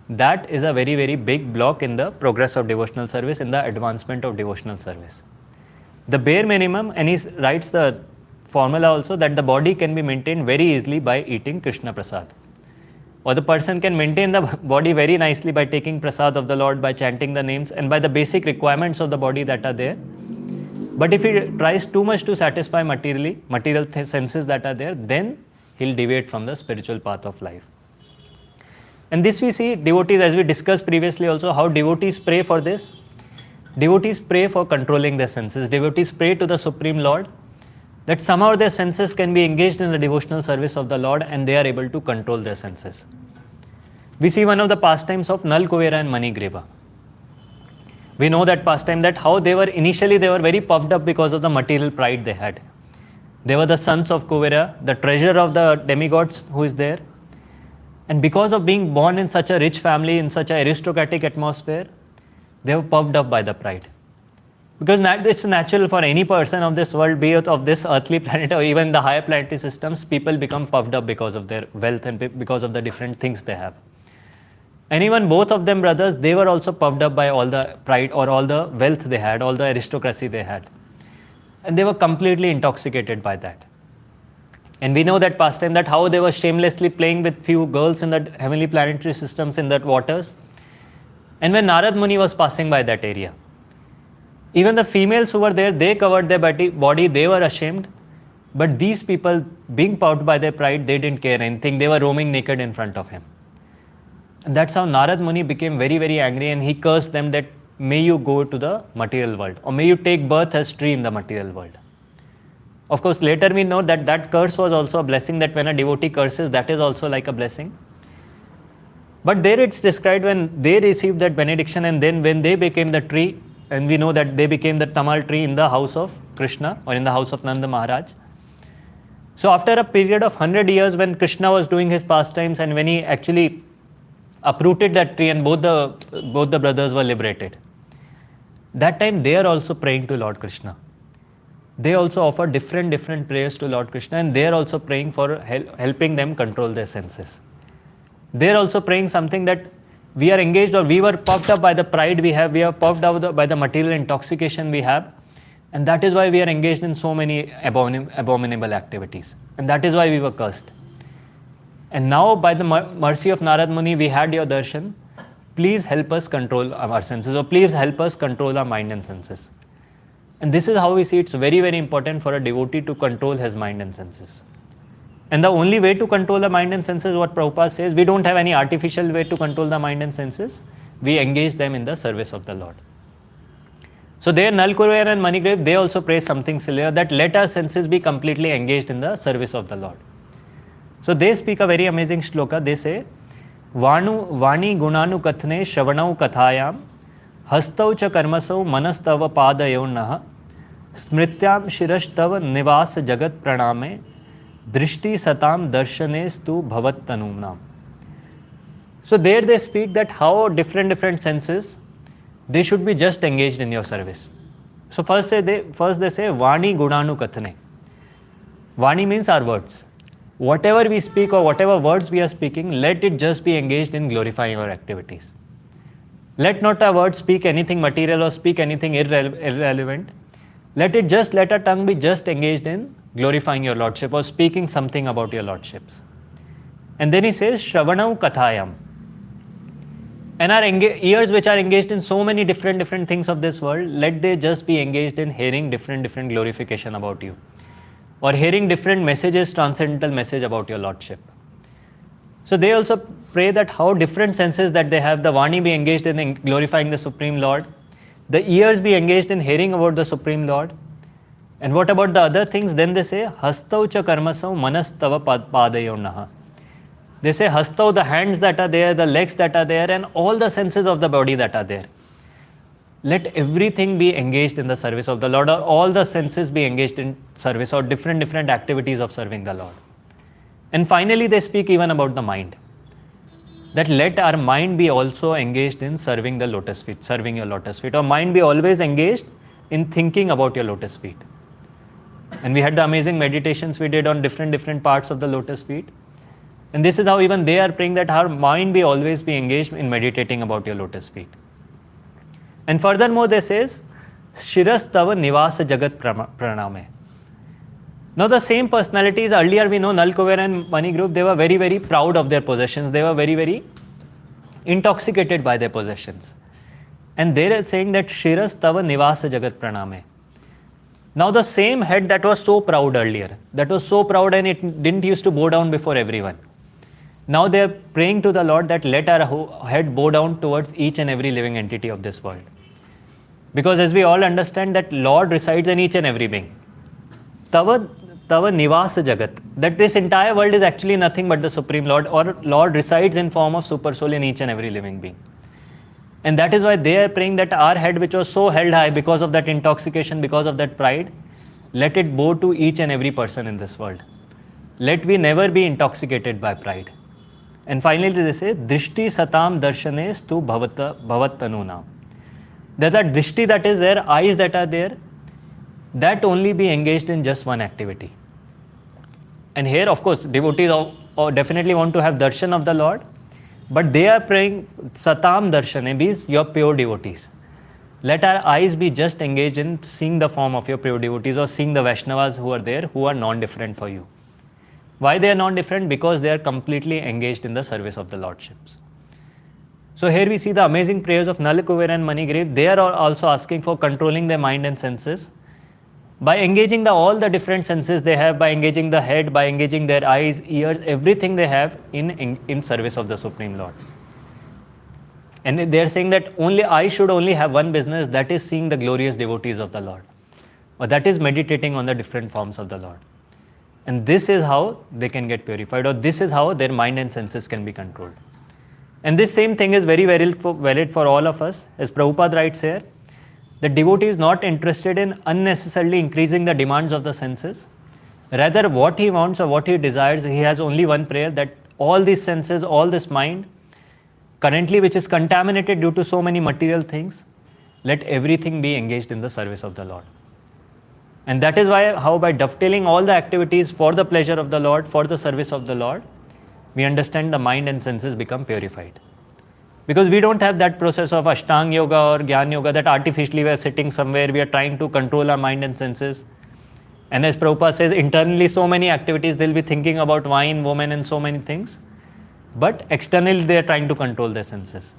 that is a very, very big block in the progress of devotional service, in the advancement of devotional service. The bare minimum, and he writes the formula also, that the body can be maintained very easily by eating Krishna Prasad. Or the person can maintain the body very nicely by taking Prasad of the Lord, by chanting the names, and by the basic requirements of the body that are there. But if he tries too much to satisfy material senses that are there, then he'll deviate from the spiritual path of life. And this we see devotees, as we discussed previously also, how devotees pray for this. Devotees pray for controlling their senses. Devotees pray to the Supreme Lord that somehow their senses can be engaged in the devotional service of the Lord and they are able to control their senses. We see one of the pastimes of Nal Kuvera and Manigreva. We know that pastime, that how initially they were very puffed up because of the material pride they had. They were the sons of Kuvera, the treasure of the demigods who is there. And because of being born in such a rich family, in such an aristocratic atmosphere, they were puffed up by the pride. Because it's natural for any person of this world, be it of this earthly planet or even the higher planetary systems, people become puffed up because of their wealth and because of the different things they have. And even both of them brothers, they were also puffed up by all the pride or all the wealth they had, all the aristocracy they had. And they were completely intoxicated by that. And we know that pastime, that how they were shamelessly playing with few girls in the heavenly planetary systems in that waters. And when Narad Muni was passing by that area, even the females who were there, they covered their body, they were ashamed. But these people, being puffed by their pride, they didn't care anything. They were roaming naked in front of him. And that's how Narad Muni became very, very angry, and he cursed them that may you go to the material world, or may you take birth as tree in the material world. Of course, later we know that that curse was also a blessing, that when a devotee curses, that is also like a blessing. But there it's described when they received that benediction, and then when they became the tree, and we know that they became the Tamal tree in the house of Krishna, or in the house of Nanda Maharaj. So after a period of 100 years, when Krishna was doing his pastimes, and when he actually uprooted that tree, and both the brothers were liberated, that time they are also praying to Lord Krishna. They also offer different prayers to Lord Krishna, and they are also praying for helping them control their senses. They are also praying something that we are engaged, or we were puffed up by the pride we have, we are puffed up by the material intoxication we have, and that is why we are engaged in so many abominable activities, and that is why we were cursed. And now, by the mercy of Narad Muni, we had your darshan. Please help us control our senses, or please help us control our mind and senses. And this is how we see it's very, very important for a devotee to control his mind and senses. And the only way to control the mind and senses, what Prabhupada says, we don't have any artificial way to control the mind and senses. We engage them in the service of the Lord. So there, Nalkuver and Manigrave, they also pray something similar, that let our senses be completely engaged in the service of the Lord. So they speak a very amazing shloka. They say, Vani gunanu kathne shravanau kathayam hastau cha karmasau manastava padayo naha smrityam shirashtava nivas jagat praname drishti satam darshanestu bhavat tanumnam. So there they speak that how different senses, they should be just engaged in your service. So first they say Vani gunanu kathane. Vani means our words. Whatever we speak, or whatever words we are speaking, let it just be engaged in glorifying our activities. Let not our words speak anything material or speak anything irrelevant. Let our tongue be just engaged in glorifying your Lordship, or speaking something about your Lordships. And then he says, Shravanau Kathayam. And our ears, which are engaged in so many different things of this world, let they just be engaged in hearing different glorification about you, or hearing different messages, transcendental message about your Lordship. So they also pray that how different senses that they have, the Vani be engaged in glorifying the Supreme Lord, the ears be engaged in hearing about the Supreme Lord. And what about the other things? Then they say, Hastau cha karmasau manastava padayo naha. They say, Hastau, the hands that are there, the legs that are there, and all the senses of the body that are there. Let everything be engaged in the service of the Lord, or all the senses be engaged in service, or different activities of serving the Lord. And finally, they speak even about the mind. That let our mind be also engaged in serving the lotus feet, serving your lotus feet, or mind be always engaged in thinking about your lotus feet. And we had the amazing meditations we did on different parts of the lotus feet. And this is how even they are praying that our mind be always be engaged in meditating about your lotus feet. And furthermore, they says, Shiras tava nivasa jagat praname. Now the same personalities, earlier we know Nalkuver and Manigrove, they were very, very proud of their possessions. They were very, very intoxicated by their possessions. And they are saying that Shiras tava nivasa jagat praname. Now the same head that was so proud earlier, that was so proud and it didn't used to bow down before everyone. Now they are praying to the Lord that let our head bow down towards each and every living entity of this world. Because as we all understand that Lord resides in each and every being. Tava nivasa jagat, that this entire world is actually nothing but the Supreme Lord, or Lord resides in form of super soul in each and every living being. And that is why they are praying that our head, which was so held high because of that intoxication, because of that pride, let it bow to each and every person in this world. Let we never be intoxicated by pride. And finally they say, Drishti satam darshanes tu bhavat tanunam. That the drishti that is there, eyes that are there, that only be engaged in just one activity. And here, of course, devotees definitely want to have darshan of the Lord, but they are praying satam darshane, means your pure devotees. Let our eyes be just engaged in seeing the form of your pure devotees, or seeing the Vaishnavas who are there, who are non-different for you. Why they are non-different? Because they are completely engaged in the service of the Lordships. So here we see the amazing prayers of Nalkuver and Manigrave. They are also asking for controlling their mind and senses by engaging all the different senses they have, by engaging the head, by engaging their eyes, ears, everything they have in service of the Supreme Lord. And they're saying that I should only have one business, that is seeing the glorious devotees of the Lord, or that is meditating on the different forms of the Lord. And this is how they can get purified, or this is how their mind and senses can be controlled. And this same thing is very valid for all of us. As Prabhupada writes here, the devotee is not interested in unnecessarily increasing the demands of the senses. Rather, what he wants or what he desires, he has only one prayer, that all these senses, all this mind, currently which is contaminated due to so many material things, let everything be engaged in the service of the Lord. And that is how by dovetailing all the activities for the pleasure of the Lord, for the service of the Lord, we understand the mind and senses become purified. Because we don't have that process of Ashtanga Yoga or Jnana Yoga that artificially we are sitting somewhere, we are trying to control our mind and senses. And as Prabhupada says, internally so many activities, they'll be thinking about wine, woman and so many things. But externally they are trying to control their senses.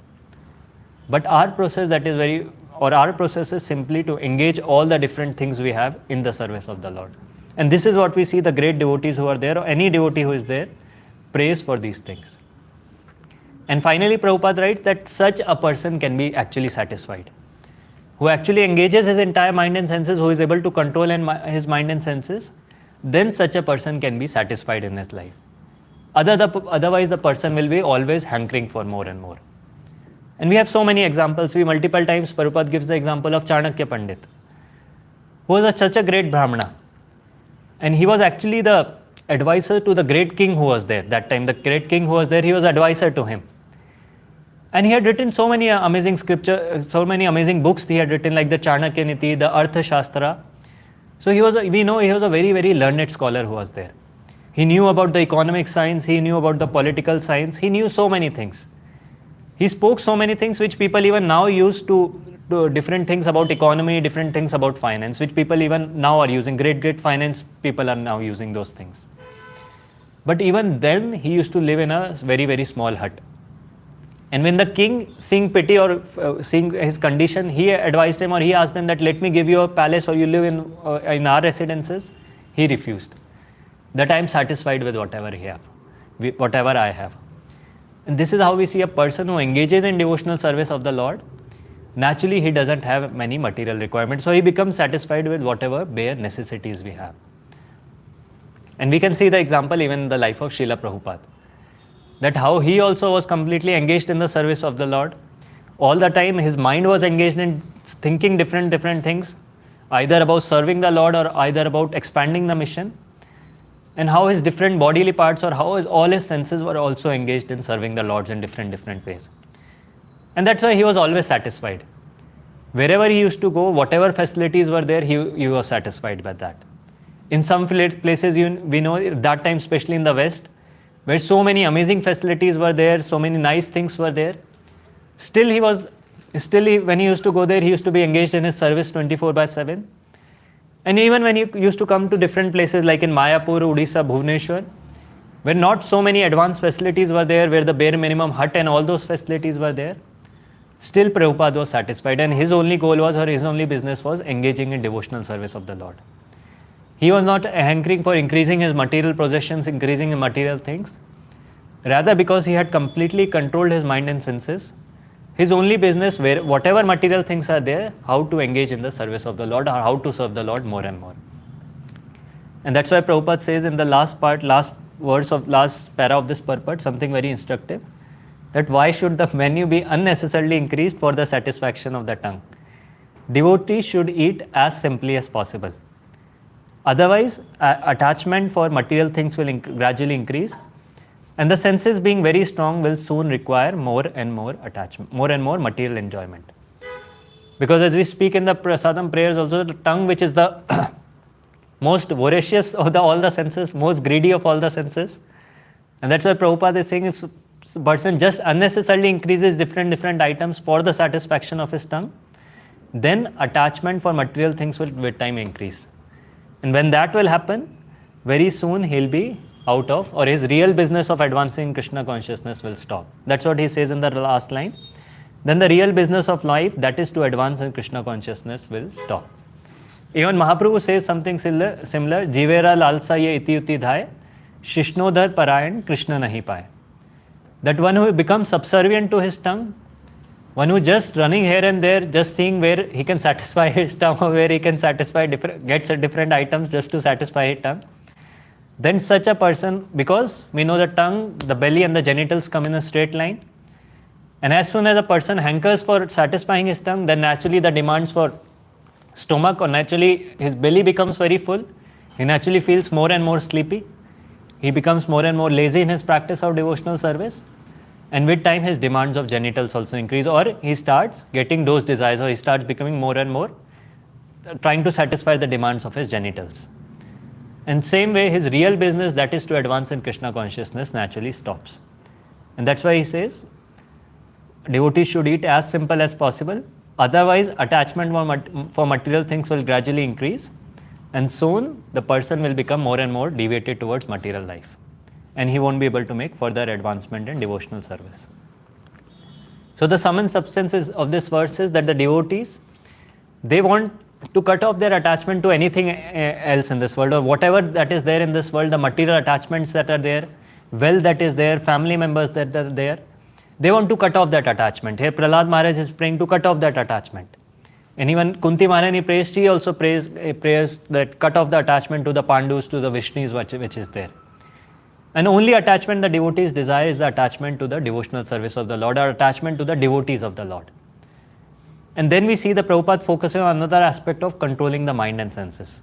But our process is simply to engage all the different things we have in the service of the Lord. And this is what we see the great devotees who are there, or any devotee who is there, prays for these things. And finally, Prabhupada writes that such a person can be actually satisfied, who actually engages his entire mind and senses, who is able to control his mind and senses, then such a person can be satisfied in his life. Otherwise, the person will be always hankering for more and more. And we have so many examples. Multiple times Prabhupada gives the example of Chanakya Pandit, who was such a great Brahmana. And he was actually the advisor to the great king who was there. That time, the great king who was there, he was advisor to him. And he had written so many amazing so many amazing books he had written, like the Chanakya Niti, the Artha Shastra. So we know he was a very, very learned scholar who was there. He knew about the economic science, he knew about the political science, he knew so many things. He spoke so many things which people even now use to different things about economy, different things about finance, which people even now are using. Great finance people are now using those things. But even then, he used to live in a very, very small hut. And when the king, seeing pity or seeing his condition, he advised him, or he asked him that, let me give you a palace, or you live in our residences. He refused. That I am satisfied with whatever I have. And this is how we see a person who engages in devotional service of the Lord. Naturally, he doesn't have many material requirements, so he becomes satisfied with whatever bare necessities we have. And we can see the example even in the life of Srila Prabhupada, that how he also was completely engaged in the service of the Lord. All the time his mind was engaged in thinking different things, either about serving the Lord or either about expanding the mission. And how his different bodily parts, or how all his senses were also engaged in serving the Lord in different ways. And that's why he was always satisfied. Wherever he used to go, whatever facilities were there, he was satisfied by that. In some places, we know that time, especially in the West, where so many amazing facilities were there, so many nice things were there, still when he used to go there, he used to be engaged in his service 24/7. And even when he used to come to different places like in Mayapur, Odisha, Bhubaneswar, where not so many advanced facilities were there, where the bare minimum hut and all those facilities were there, still Prabhupada was satisfied, and his only goal was, or his only business was, engaging in devotional service of the Lord. He was not hankering for increasing his material possessions, increasing his material things. Rather, because he had completely controlled his mind and senses, his only business, where whatever material things are there, how to engage in the service of the Lord, or how to serve the Lord more and more. And that's why Prabhupada says in the last para of this purport, something very instructive, that why should the menu be unnecessarily increased for the satisfaction of the tongue? Devotees should eat as simply as possible. Otherwise, attachment for material things will gradually increase, and the senses, being very strong, will soon require more and more attachment, more and more material enjoyment. Because as we speak in the prasadam prayers also, the tongue, which is the most voracious of all the senses, most greedy of all the senses, and that's why Prabhupada is saying, if a person just unnecessarily increases different items for the satisfaction of his tongue, then attachment for material things will with time increase. And when that will happen, very soon he'll be out of, or his real business of advancing Krishna consciousness will stop. That's what he says in the last line. Then the real business of life, that is to advance in Krishna consciousness, will stop. Even Mahaprabhu says something similar, Jivera lalsa ye iti uti dhai, Shishnodhar parayan Krishna nahi paye. That one who becomes subservient to his tongue, One who just running here and there, just seeing where he can satisfy his tongue or where he can satisfy gets a different items just to satisfy his tongue. Then such a person, because we know the tongue, the belly and the genitals come in a straight line. And as soon as a person hankers for satisfying his tongue, then naturally the demands for stomach, or naturally his belly becomes very full. He naturally feels more and more sleepy. He becomes more and more lazy in his practice of devotional service. And with time his demands of genitals also increase, or he starts getting those desires, or he starts becoming more and more trying to satisfy the demands of his genitals. And same way his real business, that is to advance in Krishna consciousness, naturally stops. And that's why he says devotees should eat as simple as possible. Otherwise, attachment for material things will gradually increase, and soon the person will become more and more deviated towards material life, and he won't be able to make further advancement in devotional service. So the sum and substance of this verse is that the devotees, they want to cut off their attachment to anything else in this world, or whatever that is there in this world, the material attachments that are there, wealth that is there, family members that are there. They want to cut off that attachment. Here Prahlad Maharaj is praying to cut off that attachment. And even Kunti Maharani prays, she also prayers that cut off the attachment to the Pandus, to the Vishnus which is there. And only attachment the devotees desire is the attachment to the devotional service of the Lord, or attachment to the devotees of the Lord. And then we see the Prabhupada focusing on another aspect of controlling the mind and senses.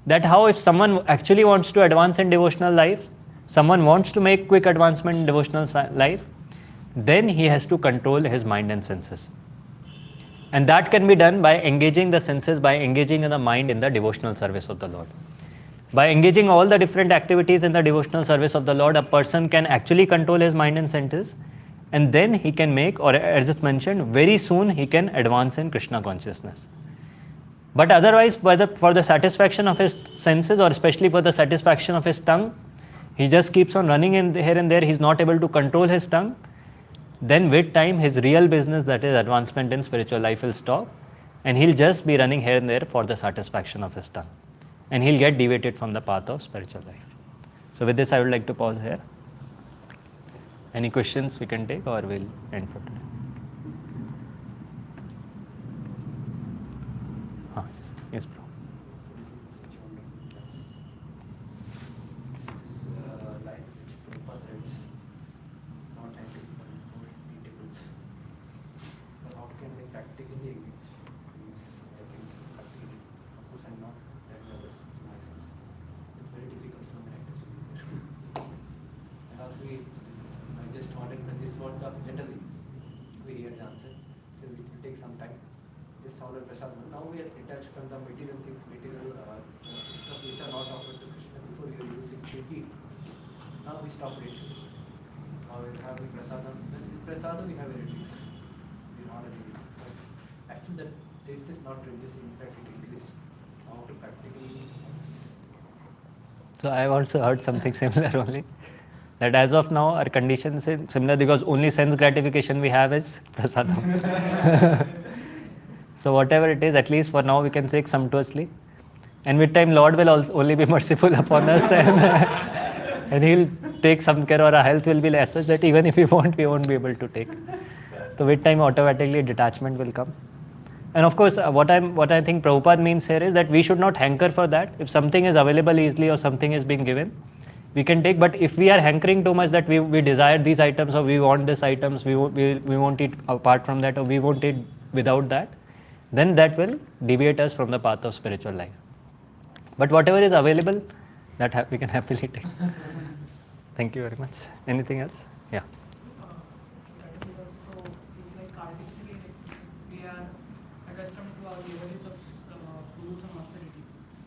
That how if someone actually wants to advance in devotional life, someone wants to make quick advancement in devotional life, then he has to control his mind and senses. And that can be done by engaging the senses, by engaging in the mind in the devotional service of the Lord. By engaging all the different activities in the devotional service of the Lord, a person can actually control his mind and senses, and then he can make, or as it's mentioned, very soon he can advance in Krishna consciousness. But otherwise, for the satisfaction of his senses, or especially for the satisfaction of his tongue, he just keeps on running in here and there, he's not able to control his tongue. Then with time his real business, that is advancement in spiritual life, will stop, and he'll just be running here and there for the satisfaction of his tongue, and he'll get deviated from the path of spiritual life. So with this I would like to pause here. Any questions we can take, or we'll end for today? Yes, bro. Line which Prabhupada writes, not hankering for more eatables. But how can we practically means I can practically, of course I'm not telling others to myself. It's very difficult so many times. And also I just wanted when this word generally we hear the answer. So it will take some time. Just order prasad. Now we are detached from the material things, material stuff which are not offered to Krishna. Before we were using to eat. Now we stop it. Now we have the prasadam. Prasadam we have varieties. We honor it. But actually the taste is not reducing. In fact it increases. How to practically. So I have also heard something similar only. That as of now our condition is similar, because only sense gratification we have is prasadam. So whatever it is, at least for now we can take sumptuously. And with time Lord will also only be merciful upon us, and he'll take some care, or our health will be less such that even if we want, we won't be able to take. So with time automatically detachment will come. And of course what I think Prabhupada means here is that we should not hanker for that. If something is available easily or something is being given, we can take. But if we are hankering too much that we desire these items, or we want these items, we won't eat apart from that, or we won't eat without that, then that will deviate us from the path of spiritual life. But whatever is available, that we can happily take. Thank you very much. Anything else? Yeah. So, like artificially, we are accustomed to our levels of to do some austerity,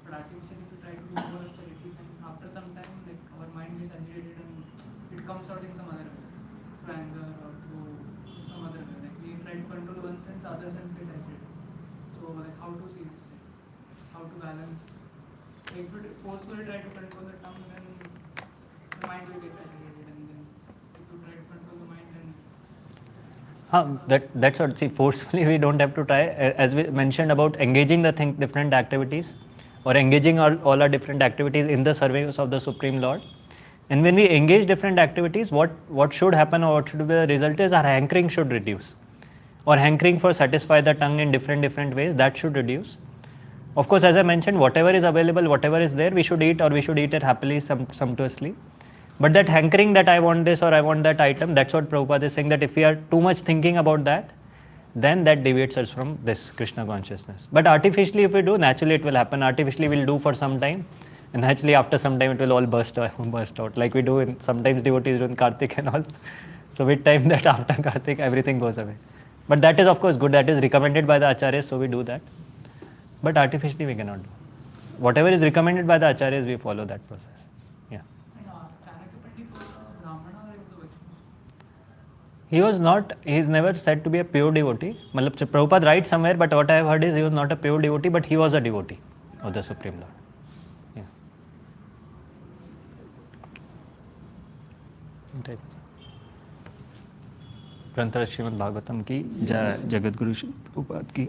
but artificially we try to do more austerity, and after some time, like our mind is agitated and it comes out in some other way, through anger or through some other way. Like we try to control one sense, other sense get agitated. So, like how to see this? Like, how to balance? Like, if we forcefully try to control the tongue, then the mind will get agitated, and then if you try to control the mind, then That's what, see, forcefully we don't have to try. As we mentioned about engaging the different activities, or engaging all our different activities in the service of the Supreme Lord. And when we engage different activities, what should happen, or what should be the result is our hankering should reduce. or hankering for satisfy the tongue in different ways, that should reduce. Of course, as I mentioned, whatever is available, whatever is there, we should eat, or we should eat it happily, sumptuously. But that hankering that I want this or I want that item, that's what Prabhupada is saying, that if we are too much thinking about that, then that deviates us from this Krishna consciousness. But artificially if we do, naturally it will happen. Artificially we'll do for some time, and naturally after some time it will all burst out, like we do in sometimes devotees do in Kartik and all. So with time, that after Kartik everything goes away. But that is of course good, that is recommended by the acharyas, so we do that. But artificially we cannot do. Whatever is recommended by the acharyas, we follow that process. Yeah. And Chanakya Pandit was a Brahmana or he was a Vaishnava? He was not, he is never said to be a pure devotee. Matlab, Prabhupada writes somewhere, but what I have heard is he was not a pure devotee, but he was a devotee of the Supreme Lord. Yeah. ग्रंथ श्रीमद् भागवतम की जय, जगत गुरु श्री प्रभुपाद की